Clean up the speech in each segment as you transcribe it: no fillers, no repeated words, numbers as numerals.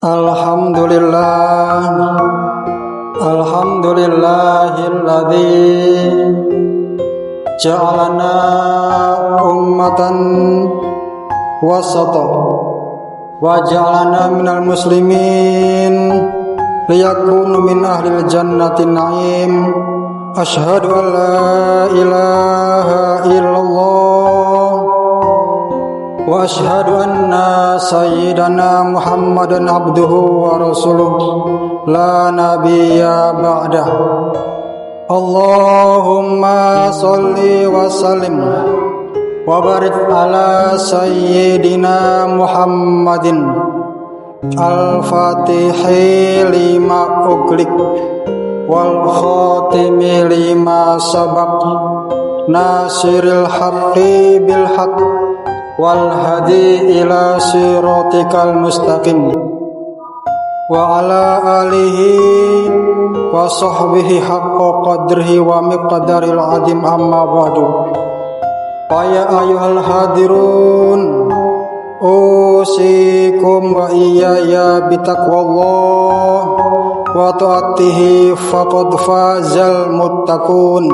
Alhamdulillah, alhamdulillahilladzi ja'alana ummatan wasata wa ja'alana minal muslimin liyakunu min ahlil jannati na'im. Asyhadu an la ilaha illallah wa asyhadu anna sayyidana Muhammadan abduhu wa rasuluh la nabiyya ba'dah. Allahumma salli wa sallim wa barik ala sayyidina Muhammadin al-fatihi lima ughliq wal khatimi lima sabaq nasiril haqqi bil haqq wal hadi ila siratikal mustaqim wa ala alihi wa sahbihi haqqa qadrihi wa miqdaril azim. Amma ba'du. Ya ayyuhal hadirun, usikum wa iyaya bitaqwallah wa ta'atihi faqad fazal muttaqun.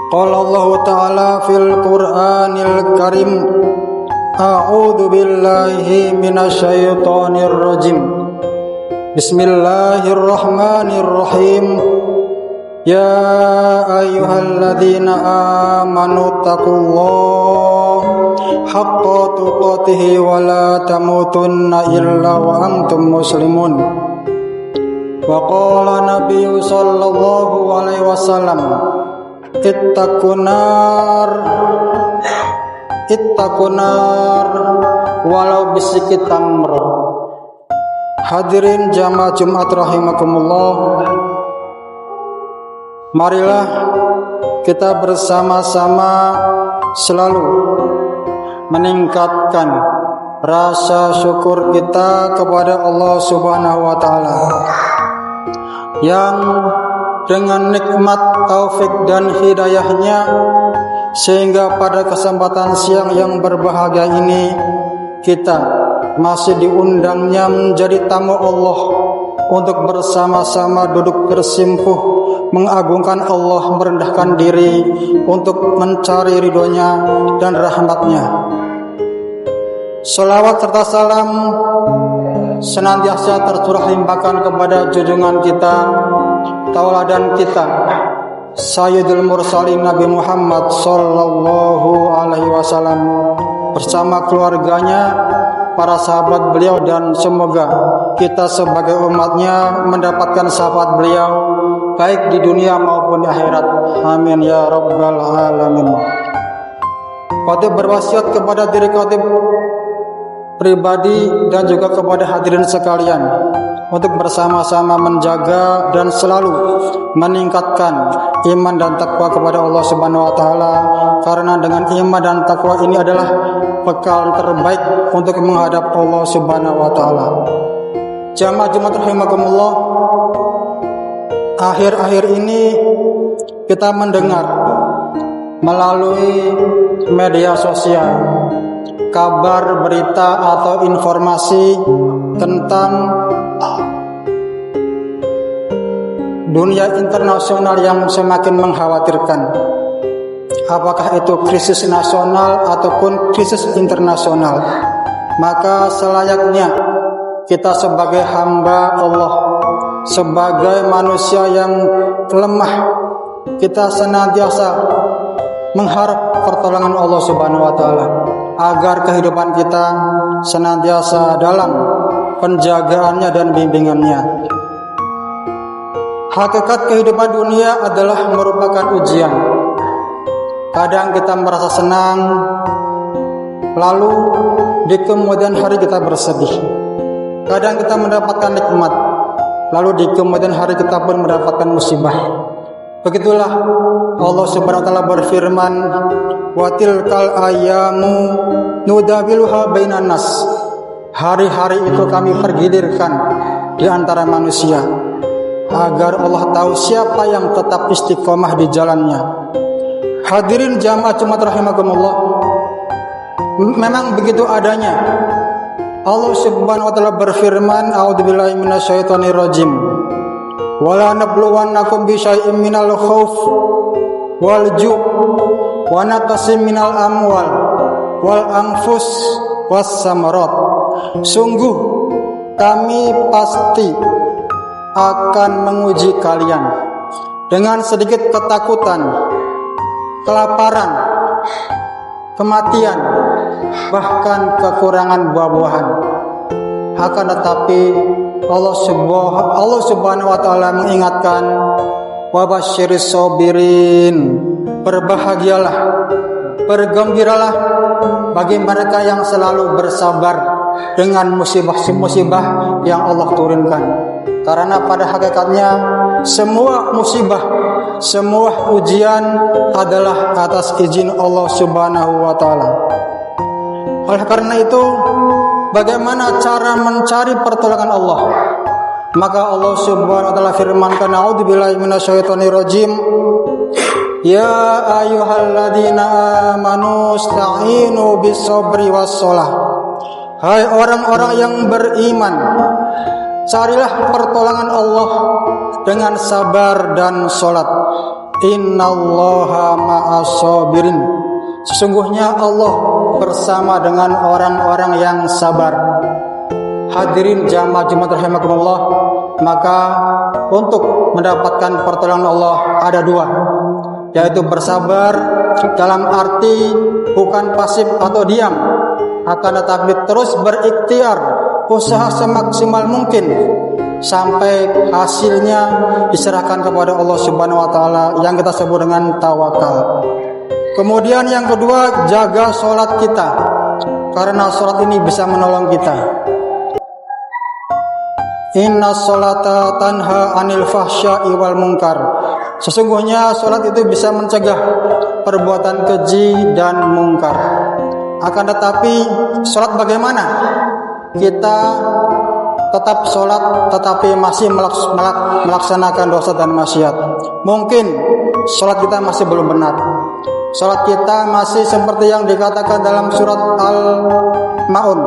Qala Allah ta'ala fil Qur'anil Karim, a'udzu billahi minasyaitonir rajim. Bismillahirrahmanirrahim. Ya ayyuhalladzina amanu taqullaha haqqa tuqatih wa la tamutunna illa wa antum muslimun. Wa qala nabiyyu sallallahu alaihi wasallam, ittaqun nar walau bisikit tamr. Hadirin jamaah Jumat rahimakumullah, marilah kita bersama-sama selalu meningkatkan rasa syukur kita kepada Allah Subhanahu wa taala yang dengan nikmat taufik dan hidayahnya sehingga pada kesempatan siang yang berbahagia ini kita masih diundangnya menjadi tamu Allah untuk bersama-sama duduk bersimpuh mengagungkan Allah, merendahkan diri untuk mencari ridhonya dan rahmatnya. Salawat serta salam senantiasa tercurah limpahkan kepada junjungan kita, tauladan kita, Sayyidul Mursalin Nabi Muhammad sallallahu alaihi wasallam bersama keluarganya, para sahabat beliau, dan semoga kita sebagai umatnya mendapatkan syafaat beliau baik di dunia maupun di akhirat. Amin ya rabbal alamin. Khatib berwasiat kepada diri khatib pribadi dan juga kepada hadirin sekalian untuk bersama-sama menjaga dan selalu meningkatkan iman dan takwa kepada Allah Subhanahu wa taala, karena dengan iman dan takwa ini adalah bekal terbaik untuk menghadap Allah Subhanahu wa taala. Jamaah Jumat rahimakumullah, akhir-akhir ini kita mendengar melalui media sosial kabar, berita atau informasi tentang dunia internasional yang semakin mengkhawatirkan. Apakah itu krisis nasional ataupun krisis internasional? Maka selayaknya kita sebagai hamba Allah, sebagai manusia yang lemah, kita senantiasa mengharap pertolongan Allah Subhanahu wa taala agar kehidupan kita senantiasa dalam penjagaannya dan bimbingannya. Hakikat kehidupan dunia adalah merupakan ujian. Kadang kita merasa senang, lalu di kemudian hari kita bersedih. Kadang kita mendapatkan nikmat, lalu di kemudian hari kita pun mendapatkan musibah. Begitulah Allah Subhanahu wa taala berfirman, "Wa tilkal ayyamu nudawiluha bainan nas." Hari-hari itu kami pergilirkan di antara manusia agar Allah tahu siapa yang tetap istiqomah di jalannya. Hadirin jamaah Jumat rahimakumullah, memang begitu adanya Allah Subhanahu wa taala berfirman, a'udzubillahi minasyaitonirrajim. Wala nabluwannakum bisyai'im minal khauf wal ju' wa naqsim minal amwal wal anfus was samarat. Sungguh kami pasti akan menguji kalian dengan sedikit ketakutan, kelaparan, kematian, bahkan kekurangan buah-buahan. Akan tetapi Allah Subhanahu wa taala mengingatkan, wabasyiris sabirin, berbahagialah, bergembiralah bagi mereka yang selalu bersabar dengan musibah-musibah yang Allah turunkan. Karena pada hakikatnya semua musibah, semua ujian adalah atas izin Allah Subhanahu wa taala. Oleh karena itu, bagaimana cara mencari pertolongan Allah? Maka Allah Subhanahu wa taala firmankan, a'udzubillahi minasyaitonirrajim. Ya ayyuhalladzina amanu ista'inu bis-sabri was-shalah. Hai orang-orang yang beriman, carilah pertolongan Allah dengan sabar dan salat. Innallaha ma'as-sabirin. Sesungguhnya Allah bersama dengan orang-orang yang sabar. Hadirin jamaah Jumat rahimakumullah, maka untuk mendapatkan pertolongan Allah ada dua, yaitu bersabar dalam arti bukan pasif atau diam, akan tetapi terus berikhtiar, usaha semaksimal mungkin sampai hasilnya diserahkan kepada Allah Subhanahu wa taala yang kita sebut dengan tawakal. Kemudian yang kedua, jaga sholat kita, karena sholat ini bisa menolong kita. Inna sholata tanha anil fahsya'i wal munkar. Sesungguhnya sholat itu bisa mencegah perbuatan keji dan mungkar. Akan tetapi sholat bagaimana? Kita tetap sholat tetapi masih melaksanakan dosa dan maksiat. Mungkin sholat kita masih belum benar. Sholat kita masih seperti yang dikatakan dalam surat Al-Ma'un.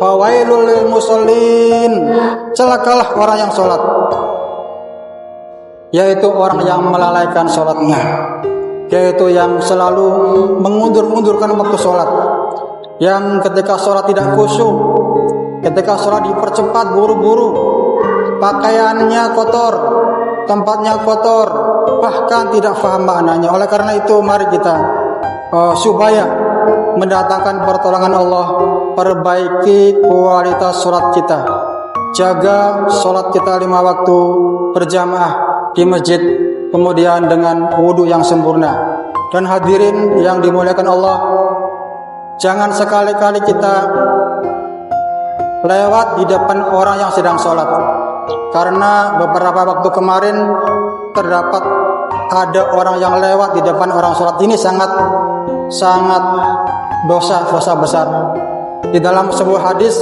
Fawailul lil musallin, celakalah orang yang sholat, yaitu orang yang melalaikan sholatnya, yaitu yang selalu mengundur-undurkan waktu sholat, yang ketika sholat tidak khusyuk, ketika sholat dipercepat buru-buru, pakaiannya kotor, tempatnya kotor, bahkan tidak paham maknanya. Oleh karena itu mari kita supaya mendatangkan pertolongan Allah, perbaiki kualitas sholat kita, jaga sholat kita 5 waktu berjamaah di masjid, kemudian dengan wudhu yang sempurna. Dan hadirin yang dimuliakan Allah, jangan sekali-kali kita lewat di depan orang yang sedang sholat, karena beberapa waktu kemarin terdapat ada orang yang lewat di depan orang sholat. Ini sangat dosa besar. Di dalam sebuah hadis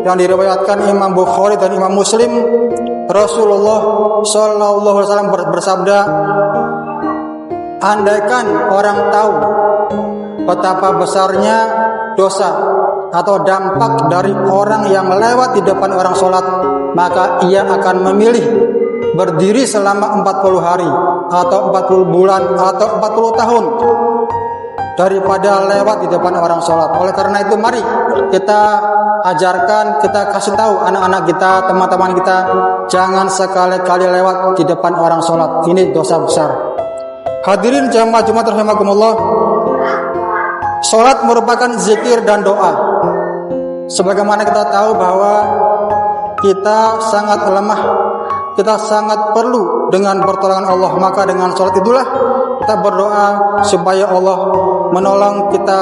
yang diriwayatkan Imam Bukhari dan Imam Muslim, Rasulullah sallallahu alaihi wasallam bersabda, andaikan orang tahu betapa besarnya dosa atau dampak dari orang yang lewat di depan orang sholat, maka ia akan memilih berdiri selama 40 hari atau 40 bulan atau 40 tahun daripada lewat di depan orang sholat. Oleh karena itu mari kita ajarkan, kita kasih tahu anak-anak kita, teman-teman kita, jangan sekali-kali lewat di depan orang sholat. Ini dosa besar. Hadirin jamaah Jumat rahimakumullah, sholat merupakan zikir dan doa. Sebagaimana kita tahu bahwa kita sangat lemah, kita sangat perlu dengan pertolongan Allah. Maka dengan sholat itulah kita berdoa supaya Allah menolong kita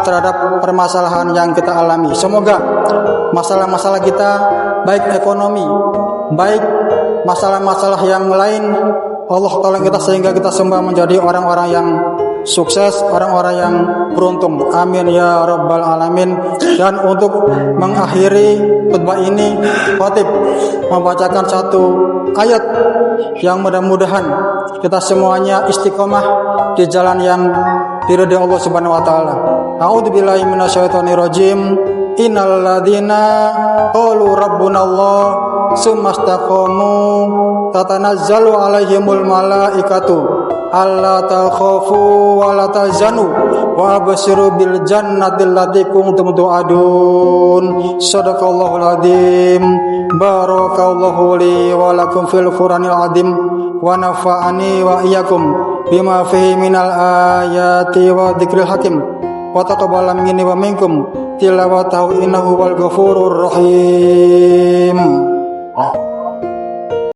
terhadap permasalahan yang kita alami. Semoga masalah-masalah kita, baik ekonomi, baik masalah-masalah yang lain, Allah tolong kita sehingga kita semua menjadi orang-orang yang sukses, orang-orang yang beruntung. Amin ya rabbal alamin. Dan untuk mengakhiri khutbah ini, khatib membacakan satu ayat yang mudah-mudahan kita semuanya istiqomah di jalan yang diridhai Allah Subhanahu wa taala. A'udzubillahi minasyaitonirrajim. Innal ladzina qalu rabbunallah tsumma istaqamu tatanazzalu 'alaihimul malaikatu alla takhafu wa la tahzanu wa abshiru bil jannati allati kuntum tu'adun. Shadaqallahul adzim. Barakallahu li wa lakum fil Qur'anil adzim wa nafa'ani wa iyyakum bima fihi minal ayati wa dzikril hakim wa taqabbal minni wa minkum tilawatahu innahu wal ghafurur rahim.